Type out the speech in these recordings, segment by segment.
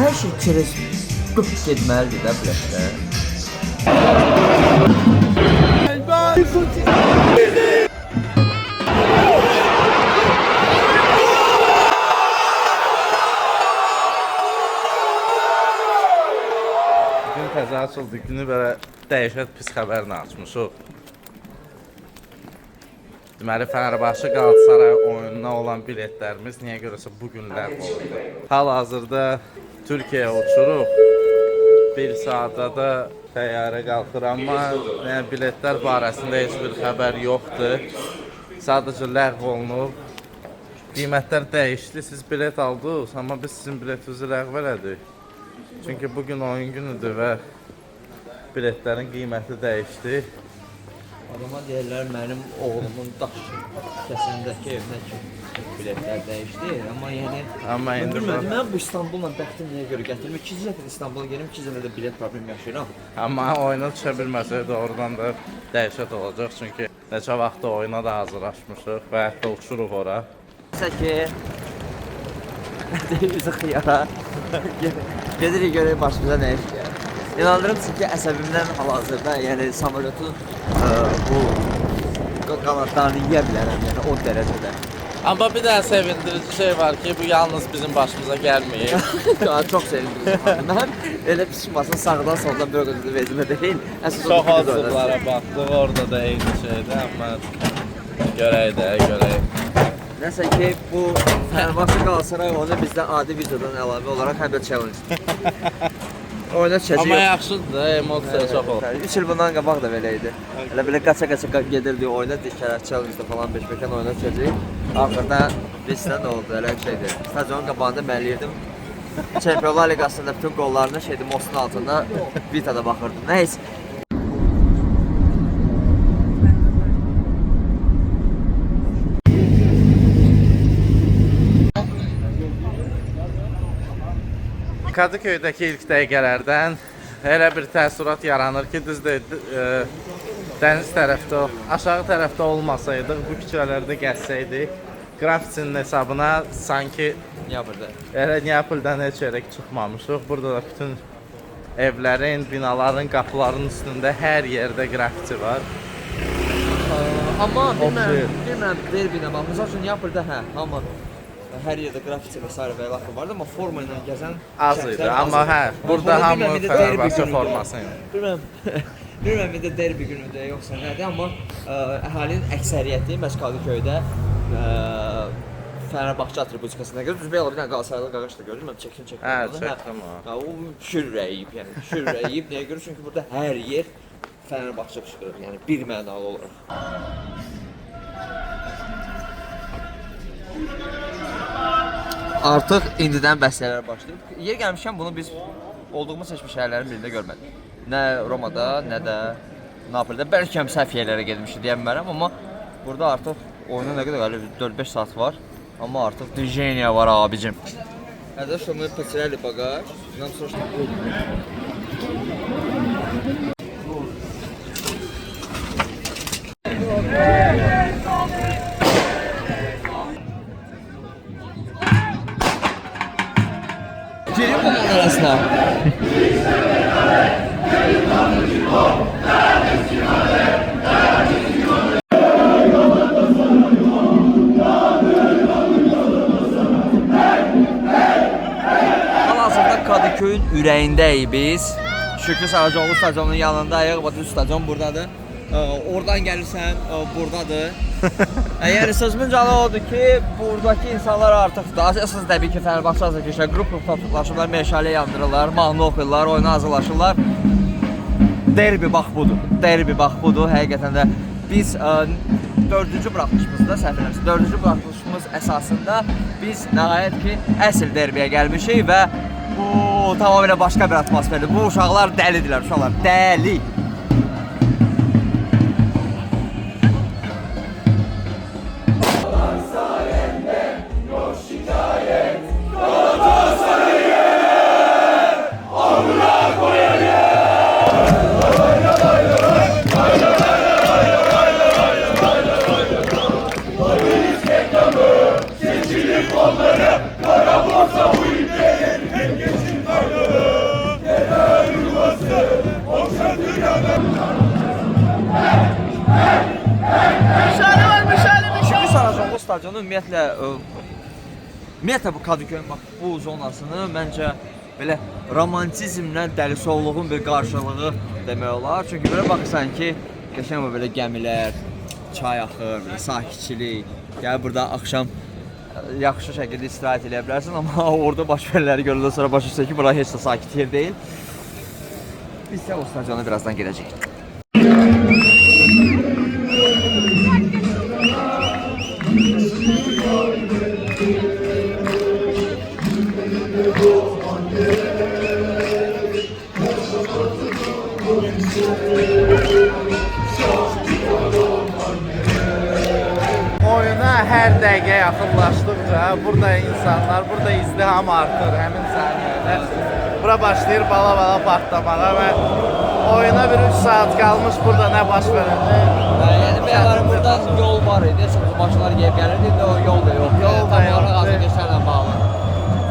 Hər şey çerez qıp getməlidir də biletdə. Bugün təzə açıldı, günü belə dəhşət pis xəbərlə açmışıq. Deməli, Fenerbahçe Galatasaray oyununa olan biletlərimiz niyə görəsə bugünlər oldu. Hal-hazırda Türkiyəyə uçuruq. Bir saata da təyyarə qalxır, amma biletlər barəsində heç bir xəbər yoxdur. Sadəcə ləğv olunub. Qiymətlər dəyişdi, siz bilet aldınız, amma biz sizin biletinizi ləğv elədik. Çünki bugün oyun günüdür və biletlərin qiyməti dəyişdi. Adama deyirlər, mənim oğlumun daş kəsindəki evinə ki, biletlər dəyişdi. Amma yəni, Amma indi mən bu İstanbulla bəxtim niyə görə gətirdim? 2 dəfə İstanbula gelim, 2 dəfə də bilet problem yaşayıram. Amma oyuna düşə bilməsək doğrudan da dəhşət olacaq. Çünki neçə vaxtda oyuna da hazırlaşmışıq və hətta uçuruq ora. Səki, üzü xiyara, gedirik görək başımıza nə iş gəlir. İnandırım ki, əsəbimdən hal-hazırda, yəni samolyotun bu qanatlarını yiyə bilərəm, yəni o dərəcədə. Amma bir daha sevindirici şey var ki, bu yalnız bizim başımıza gəlməyib. Çox sevindirici. Mən elə pişmasın sağdan soldan bir o qədər vecimə deyil. Çox hazırlara baxdıq, orada da eyni şeydir, amma görək. Nəsə ki, bu Fenerbahçe Galatasaray oyunu bizdən adi videodan əlavə olaraq həm də challenge. Oyuna çəkəcək. Amma yaxşıdır da, emosiya çox olur. 3 il bundan qabaq da belə idi. Elə belə qaça-qaça gedirdi oyuna, dikələr challenge-da falan beş-beşən oyuna çəkəcək. Axırda bizdə nə oldu, elə şeydir. Stadionun qabağında mən eləyirdim. Çempionlar Liqasında bütün qollarını mostun altında Vitada baxırdım. Nəysə. Kadıköydəki ilk dəqiqələrdən elə bir təəssürat yaranır ki, düzdür, dəniz tərəfdə, aşağı tərəfdə olmasaydıq, bu küçələrdə gəzsəydik, qrafitinin hesabına sanki Neapoldan heç yerə çıxmamışıq. Burada da bütün evlərin, binaların, qapıların üstündə hər yerdə qrafiti var. Amma bilməm, derbinə bax, məsəl üçün Neapolda amma hər yerdə qrafiti və s. və ilaxı vardı, amma forma ilə gəzən az idi, amma burada hamı Fenerbahçe forması ilə. Bilməm, bir də derbi günüdür, yoxsa nədir, amma əhalinin əksəriyyəti məhz Kadıköydə Fenerbahçe atributikasına görə düzbə bir dənə Qalatasaraylı qaqaş da gördüm, mən çəkim. Çəkdim o. O şürrəyib, yəni şürrəyib, nəyə görə? Çünki burada hər yer Fenerbahçe qışqırır, yəni bir mənalı olaraq. Artıq indidən bəhslər başlayıb. Yer gəlmişkən bunu biz olduğumuz seçmiş şəhərlərin birində görmədik. Nə Romada, nə də Napolda. Bəlkə səhv yerlərə gedmişik deyə bilmərəm, amma burada artıq oyuna nə qədər qalıb 4-5 saat var. Amma artıq dijeniya var abicim. Это что мы потеряли багаж. Нам срочно Girin bunların arasına. Hal-hazırda Kadıköyün ürəyindəyik biz. Şükrü Saracoğlu stadionunun yanındayıq. Bax, stadion buradadır. Oradan gəlirsən, buradadır. Yəni sözümün canı odur ki, buradakı insanlar artıq asıl təbii ki, Fenerbahçe hazırlaşırlar, qrup toplaşırlar, meşale yandırırlar, mahnı oxuyurlar, oyuna hazırlaşırlar. Derbi bax budur. Derbi bax budur. Həqiqətən də biz 4-cü buraxılışımızda səhv eləmirəm. 4-cü buraxılışımız əsasında biz nəhayət ki, əsl derbiyə gəlmişik və bu tamamilə başqa bir atmosferdir. Bu uşaqlar dəlidirlər, uşaqlar dəli. Onları kara borsa bu ülkenin en geçilmez stadionu ümumiyyətlə bu Kadıköyün bax bu zonasını məncə belə romantizmlə dəlisovluğun bir qarşılığı demək olar. Çünki belə baxırsan ki, qəşəng belə gəmilər, çay axır, belə sakitçilik. Yəni burada axşam yaxşı şəkildə istirahət edə bilərsən, amma orada baş verənləri görəndən sonra başa düşürsən ki, bura heç də sakit yer deyil. Biz isə o stadiona birazdan gedəcəyik. Oyuna hər dəqiqə yaxınlaşdıqca burada insanlar, burada izdiham artır həmin saniyədə. Bura başlayır bala-bala partlamağa və oyuna bir 3 saat qalmış burada nə baş verəcək? Yəni bəyələri buradan yol var idi, sonra maşınlar gəlib gəlirdi, indi o yol da yox. Yol da yox. Azərbaycanla bağlı.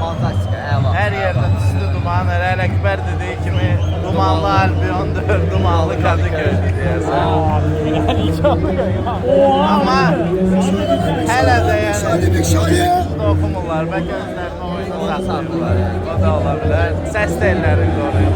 Fantastika, əla. Hər yerdə tüstü duman, Ələk Əkbər dediyi kimi dumanlı Albiondur, dumanlı Kadıköy deyirsən. Amma hələ də yəni oxumurlar və gözlərini oyuna saxlayırlar. O da ola bilər. Səs tellərini qoruyur.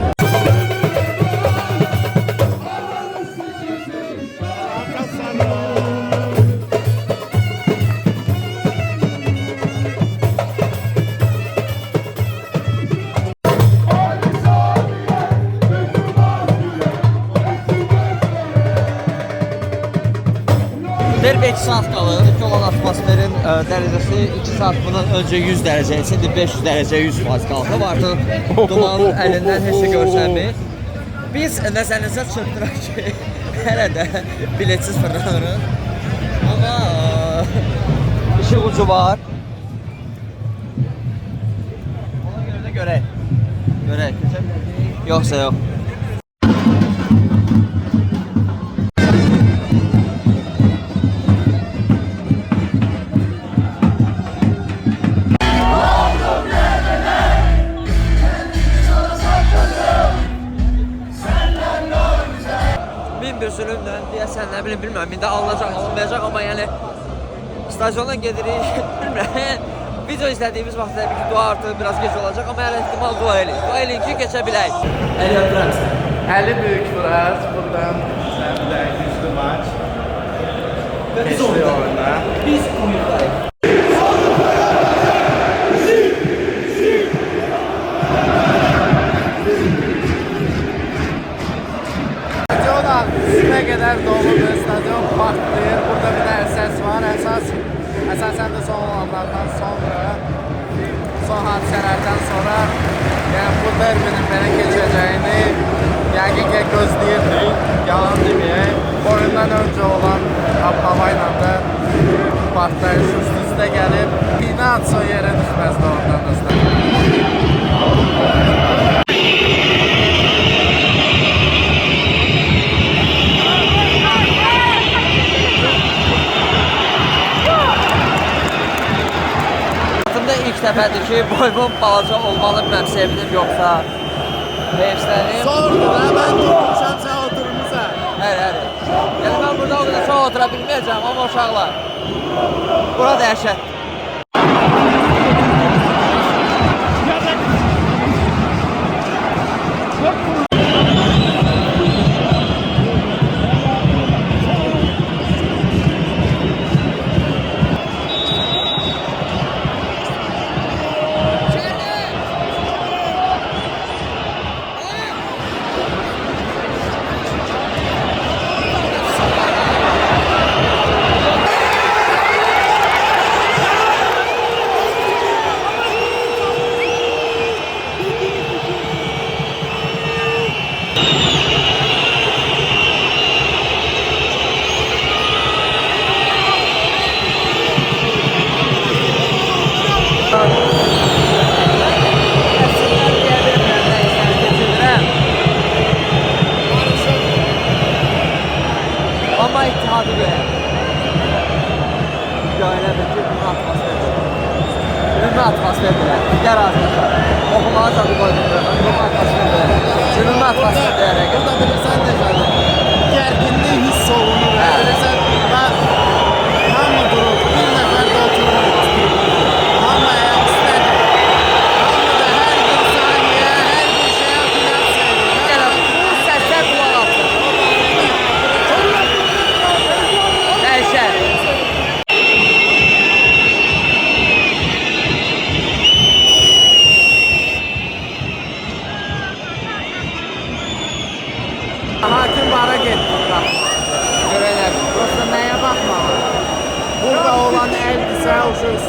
Bir 2 saat qalır. İlk olan atmosferin dərəcəsi 2 saat bundan öncə 100 dərəcə, indi 500 dərəcə 100% qalxıb. Artıq dumanın əlindən heç şey görsənmir. Biz nəzərinizə çatdıraq ki, hələ də biletsiz fırlanırıq. Amma işin ucu var. Ona görə də görək. Görək, keçək. Yoxsa yox. Üzülümdən deyəsən, nə bilim, bilmirəm, indi alınacaq, alınmayacaq, amma yəni stadiondan gedirik, bilmirəm, video izlədiyimiz vaxt təbii ki, dua artıq biraz gec olacaq, amma hələ ehtimal dua eləyin. Dua eləyin ki, keçə bilək. Əli öpürəm sən. Əli böyük Fırat, buradan səndə güclü maç. Keçli oyuna. Biz oyundayıq. Üstünə qədər doludur, stadion partlayır. Burada bir də səs var. Əsasən də son olanlardan sonra, son hadisələrdən sonra yəni bu derbinin belə keçəcəyini yəqin ki gözləyirdik. Yalan deməyək. Oyundan öncə olan hava ilə də partlayış üst-üstə gəlib. Pinatso yerə düşməzdi oradan da stadion. İlk dəfədir ki, boyum balaca olmalı, bilməm, sevinim yoxsa heyfslənim. Sordur, mən durmuşam, sən oturmuşsan. Həri. Yəni mən burada o qədər çox otura bilməyəcəm, amma uşaqlar, bura dəhşət.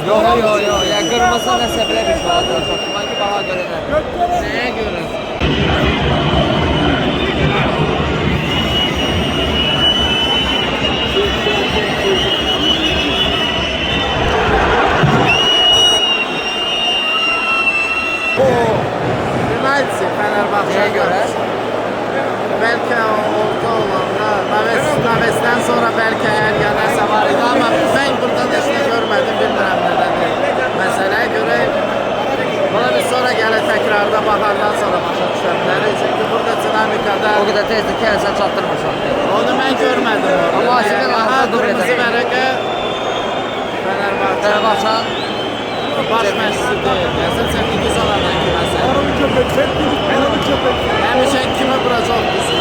Yox, yox, yox. Ya qırmızı nəsə belə bir şey olacaq. Sanki baha görə də. Nəyə görə? Penalti Fenerbahçe'ye göre. Belki orta olanda Naves'ten sonra belki eğer yanarsa var idi ama ben burada da işte görmedim bilmiyorum nedendir. Meseleye göre bana bir sonra gelir tekrarda bakardan sonra başa düşebiliriz. Çünkü burada dinamikada O qədər tezdir ki, sən çatdırmırsan. onu ben görmedim orada. Ama aşırı rahat dur kırmızı edək. vereke Fenerbahçe Fenerbahçe baş məşqçisi değil. Yazın sen iki zalardan kiməsə. Həmişə kimi vuracaq bizim.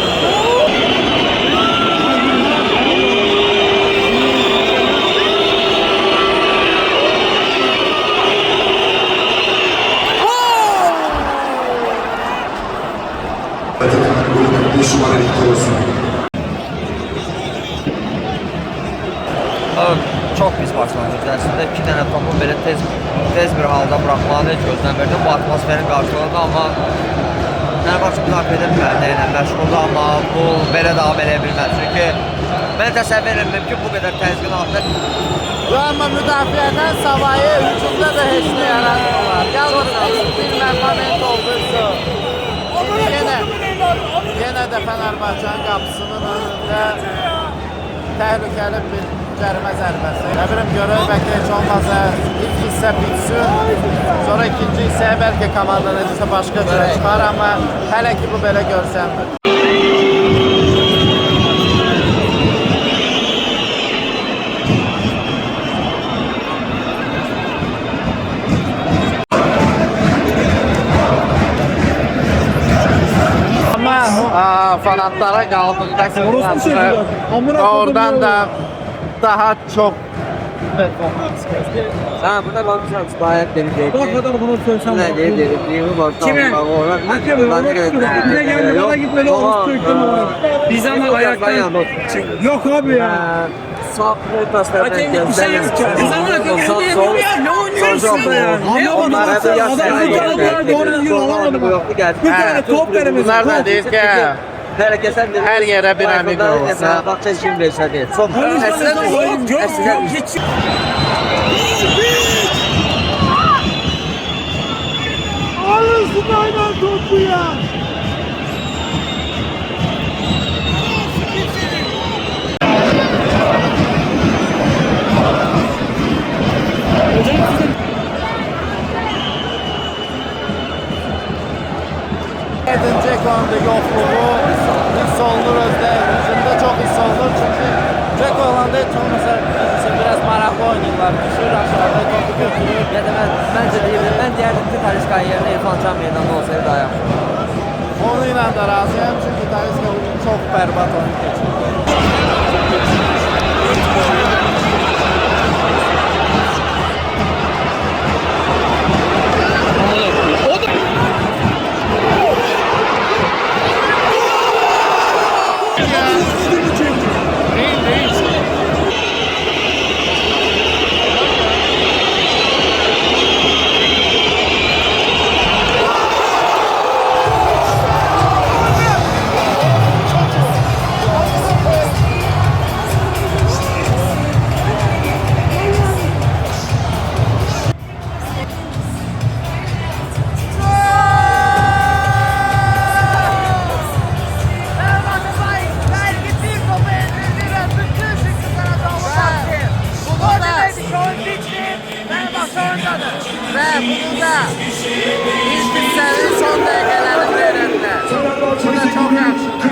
Çox pis başlanğıc. Əslində 2 dənə topu belə tez bir halda buraxmağı heç gözləmirdim bu atmosferin qarşılığında, amma Fenerbahçe müdafiədə ilə məşğuldur, amma bu belə davam edə bilməz. Çünki mən təsəvvür etmirəm ki, bu qədər təzyiqatlı. Amma müdafiədən savayı hücumda da heç nə yaratmırlar. Yalnız bir moment olduqsa. Yenə də Fenerbahçe'nin qapısının önündə təhlükəli bir cərimə zərbəsi. Nə bilim görək, bəlkə heç olmazsa ilk hissə bitsin. Sonra ikinci hissəyə bəlkə komanda necəsə başqa cürə çıxar, amma hələ ki bu belə görsənmir. Fanatlara qaldıqda oradan da daha çok Ha, burada qalmışam, istirahət edəcək. Bak adam bunu söylesem. Nə deyir, deyimi var. Kime? Bize geldi bana git böyle olmuş Türk'ten olarak. Biz ama ayaktan... Yok abi ya. Sağ paslardan Bir şey yok ki. Biz ama yapamıyor ya. Ne oynuyorsun da ya? Anlamadım. Adam kurtardılar. Doğru düzgün alamadı bak. Bir tane top veremez. Bunlar da değil ki her yere bir amigo olsa. Bak sen kim versə deyir. Çox. Hiç. Alırsın aynen topu ya. Ceko'nun da yokluğu hiss olunur özde. Hücumda çok hiss olunur çünkü Ceko olanda hiç olmasa biraz maraklı oynuyorlar. Düşür aşağıda topu götürür. Ya da məncə deyirəm, mən deyərdim ki, Talisca'nın yerinə İrfan Can meydanda olsaydı daha yaxşı. Onunla da razıyım çünkü Talisca bugün çok berbat oyun geçirdi. Ve bunu da ilk hissenin son dakikalarında öğrendiler. Bu da çok yakışıklı.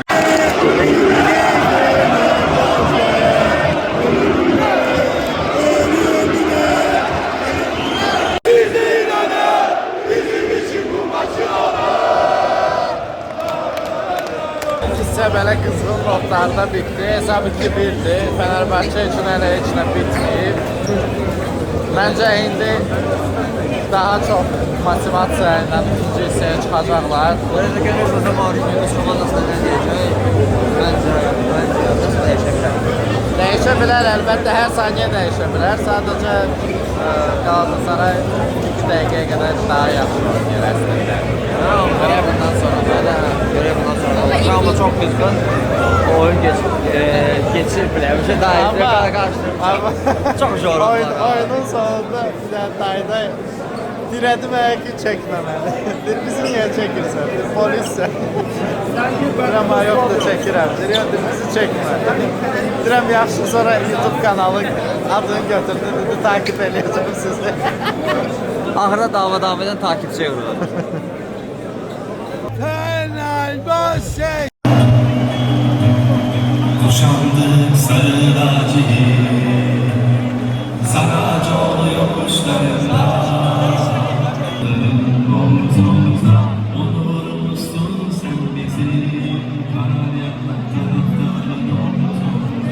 Hisse böyle kızgın notlarda bitti. Hesab 2-1'di. Fenerbahçe için hele içine bitmeyip. Bence indi daha çok motivasiya ilə ikinci hissəyə çıxacaqlar. Böyle görüyoruz o zaman Yunus komandasında ne diyecek? Bence dəyişə bilər. Dəyişə bilər, əlbəttə hər saniyə dəyişə bilər. Sadəcə Galatasaray 2 dəqiqəyə qədər daha yaxşı oynayır əslində. Göre bundan sonra böyle. Göre bundan sonra. Ama çok kızgın. Oyun geçir bile. Bir şey daha iyi. Amma Çok zor oldu. oyunun sonunda bir dənə dayda dirədi mənə ki, çəkmə məni. Deyir, bizi niyə çəkirsən? Deyir, polissən. Deyirəm, yox da çəkirəm. Deyir, bizi çəkmə. Deyirəm, yaxşı sonra YouTube kanalı adını götürdü, dedi, takip edəcəm sizi. Ahıra davam eden takipçi olur. Kuşandık sarı laciyi, Saracoğlu yokuşlarında. Omzumuzda onurumuzsun sen bizim, karar yapmak taraftarın omzumuzda.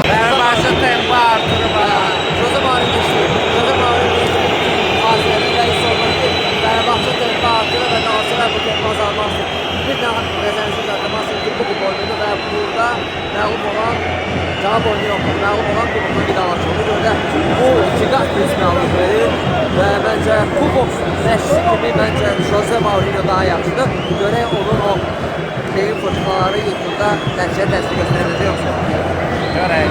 Fenerbahçe tempo artırıb ha. Jose Mourinho geçti. Jose Mourinho geçti. Fasile'nin reis olmadı ki. Fenerbahçe tempo artırır ve Galatasaray bu tempo azalmazdı. Bir daha rezervsiz atlaması ki bu kupa oynadı ve burada mağlup olan cevap oyunu yok. Mağlup olan kulübüne bir daha açıldı. Böyle bu iki kat resmi verir ve bence Kubok meşsi gibi bence Jose Mourinho daha yaxşıdır. Göre onun o beyin fırtınaları yutunda nəticə dəstək göstərəcək yoxsa. Görək.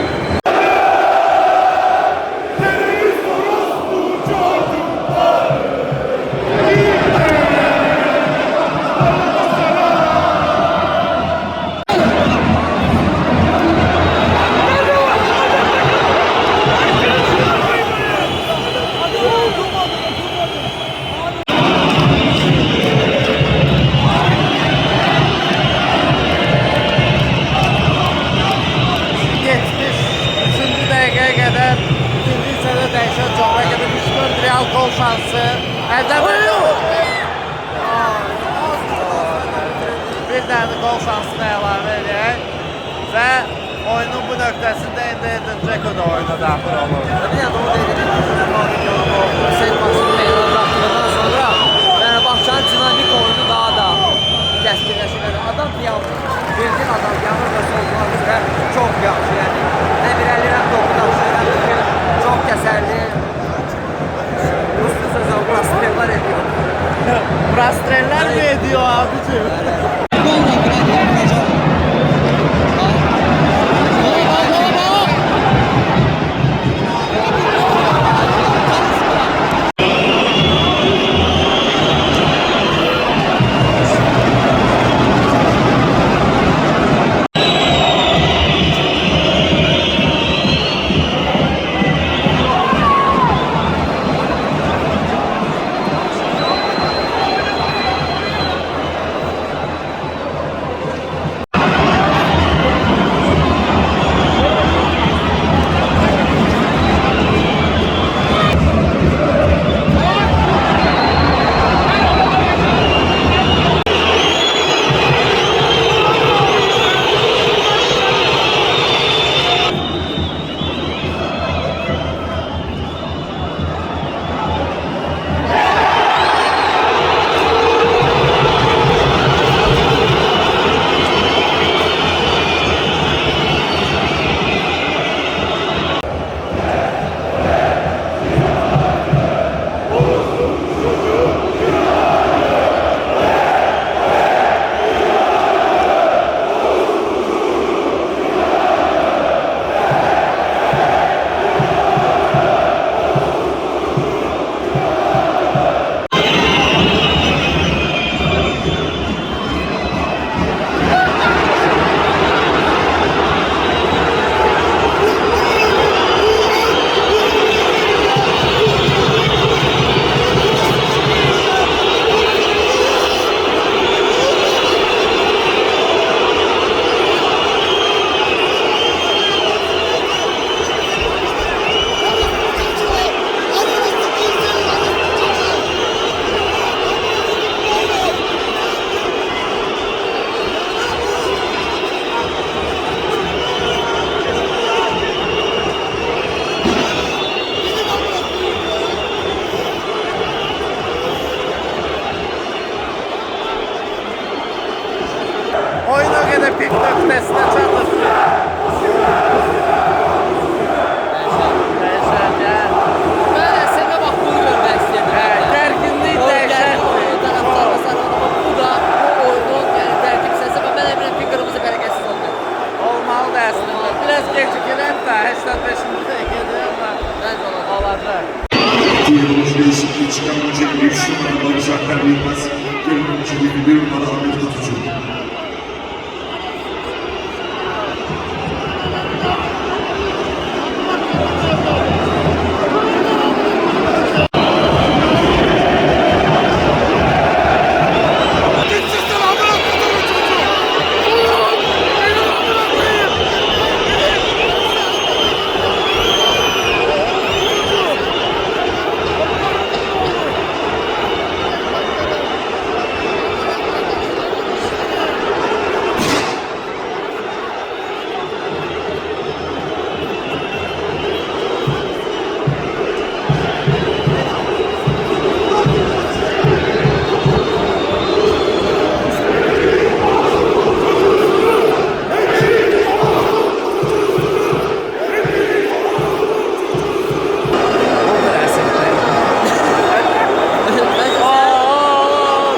Üçüncü dəqiqəyə qədər ikinci hissədə dəyişən Cobra gibi 3-4 real gol şansı. Əldən bir dənə gol şansını əlavə edək və oyunun bu nöqtəsində indi Eden Dzeko da oyuna daxil olur. Bir de onu dedim. Hüseyin Maksud'un meydana bıraktıktan sonra Fenerbahçe'nin dinamik oyunu daha da keskinleşir. Adam bildiğin adam yanır ve soldular üzere çok yaxşı yani. Ne bir ellerine dokunaşı, çok keserli. Ruslu sözü Brastrellar ediyor. Brastrellər mi ediyor abicim? pik nöqtəsinə çatır. Dəyişər, gəl. Mən əslində bax bunu görmək istəyirdim. Gərginlik dəyişər. Bu da bu oyunun yəni tərkib hissəsi və mən əminəm ki, qırmızı bərəkətsiz oldu. Olmalıdır əslində. Biraz gecikirəm də 85-ci dəqiqədə amma Məncə olacaq. olacaq. Diyelimizde değişikliği çıkarmayacak bir şutlar Barış Alper Yılmaz. 21 numara Ahmet Kutucu.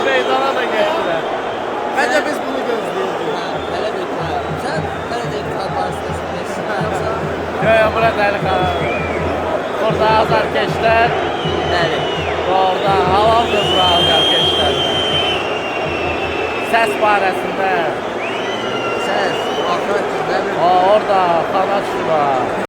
Meydana da getdilər. Bence biz bunu gözləyirdik. Hələ bir tane. Sən hələ də imtihan barəsində Yo, bura dəliqanlı. Burada azarkeşlər. Bəli. Orada halaldır bura azarkeşlər. Səs barəsində. Səs, akrat, nə bilim. Orada xanaç var.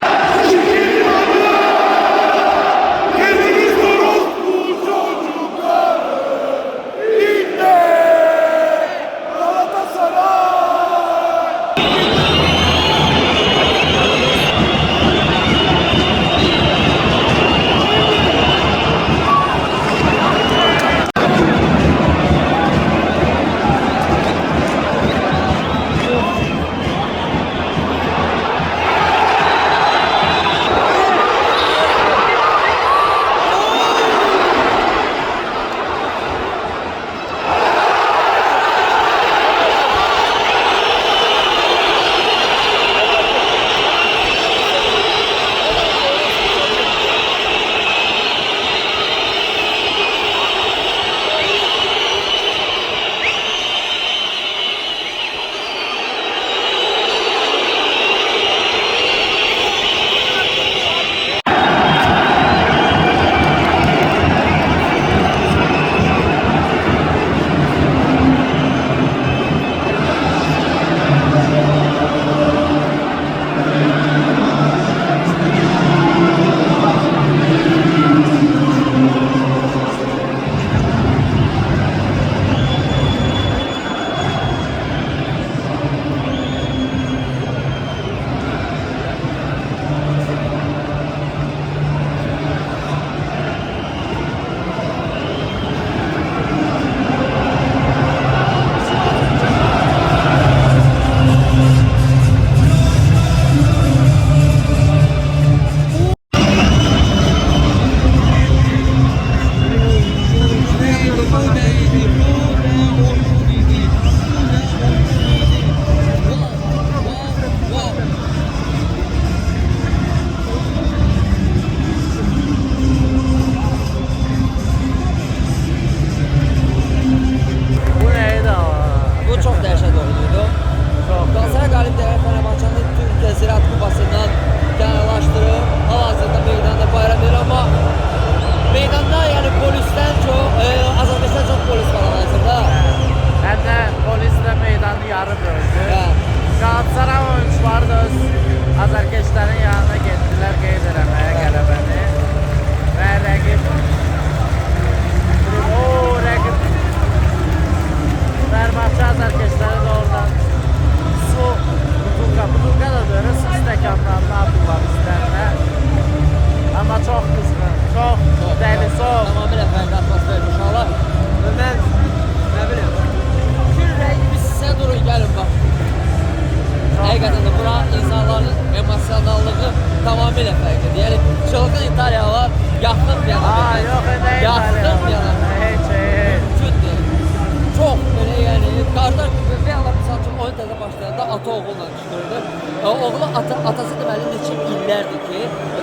ata oğulla çıxırdı. Oğlu atası deməli neçə illərdir ki,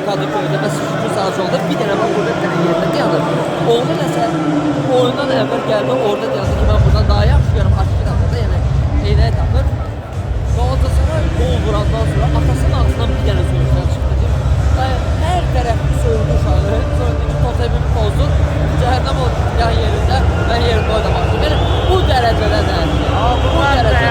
Kadıköy'də və Şükrü Sazolda bir dənə var, burada bir dənə yerdə dayanır. Oğlu nəsə oyundan əvvəl gəldi, orada dayandı ki, mən buradan daha yaxşı görüm, aşkı da burada, yəni eynəyə tapır. Galatasaray gol vurandan sonra atasının ağzından bir dənə soyuşdan çıxdı. Hər tərəfli soyuldu uşağı, sonra ki, totemimi pozdu, cəhənnəm oldu yan yerində, mən yerində oynamışdım. Yəni, bu dərəcədə dəyərli. Bu dərəcədə.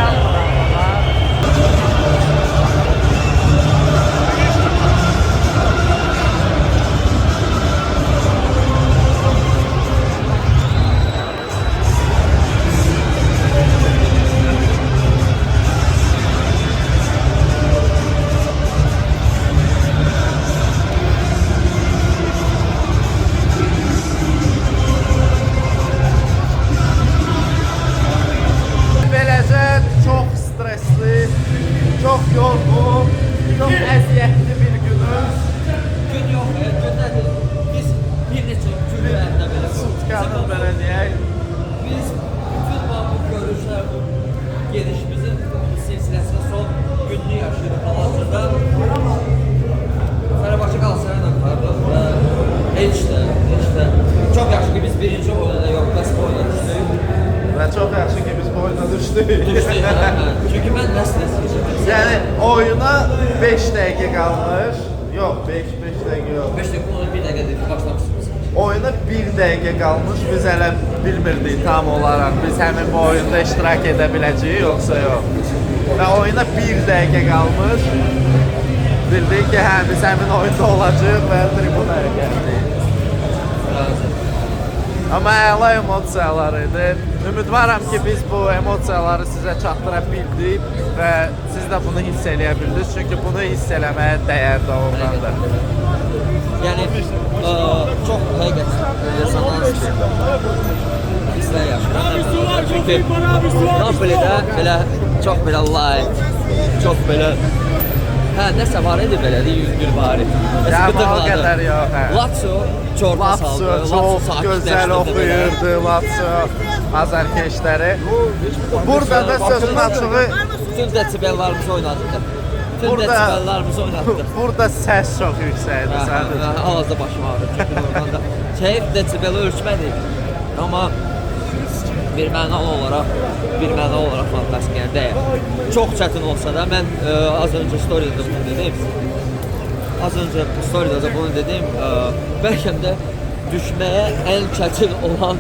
Beləcə çox stresli, çox yorğun, çox əziyyətli bir günümüz. Gün yox, gün nədir? Biz bir neçə gün əldə belə Sutkanın belə deyək. biz bütün bu görüşlər, bu gedişimizin silsiləsində son günlük yaşayırıq hal-hazırda. Fenerbahçe Galatasarayla pardon. Heç də. Çox yaxşı ki biz birinci oyunda yox, bəs bu oyuna düşdük. Və çox yaxşı ki biz bu oyuna düşdük. Düşdük. Çünki mən nəsləs keçirdim. Yəni oyuna 5 dəqiqə qalmış. Yox, 5 dəqiqə yox. 5 dəqiqə onu 1 dəqiqə dedik, başlamışsınız. Oyuna 1 dəqiqə qalmış. Biz hələ bilmirdik tam olaraq biz həmin bu oyunda iştirak edə biləcəyik yoxsa yox. Və oyuna 1 dəqiqə qalmış. Bildik ki, hə biz həmin oyunda olacağıq və tribunaya gəldik. Amma əla emosiyalar idi. Ümidvaram ki, biz bu emosiyaları sizə çatdıra bildik və siz də bunu hiss eləyə bildiniz. Çünki bunu hiss eləməyə dəyər də ondandır. Yəni çox həqiqətən rezonans hisslər yaşayıram. Çünki Napolidə belə çox belə light, çox belə nəsə var idi belə, 101 var idi. Yəni o qədər yox, hə. Lazio çorba saldı. Lazio çox gözəl oxuyurdu, Lazio azarkeşləri. Burada da sözün açığı bütün desibellarımızı oynatdı. Bütün desibellarımızı oynatdı. Burada səs çox yüksəkdir sadəcə. Ağızda başım ağrır. Çünki oradan da keyif desibeli ölçmədik. Amma bir mənalı olaraq fantastik yəni deyil. Çox çətin olsa da mən az öncə storyada da bunu dedim. Bəlkə də düşməyə ən çətin olan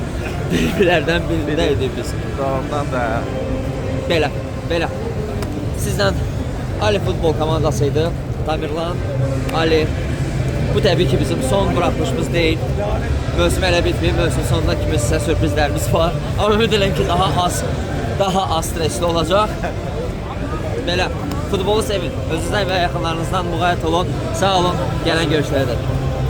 derbilərdən birindəydik biz. Doğrudan da. Belə. Sizlə Ali futbol komandası idi. Tamirlan, Ali. Bu təbii ki bizim son buraxılışımız deyil. Mövsüm hələ bitməyib, mövsüm sonuna kimi sizə sürprizlərimiz var. Amma ümid edirəm ki daha az stresli olacaq. Belə, futbolu sevin, özünüzdən və yaxınlarınızdan müğayət olun. Sağ olun, gələn görüşlərə də.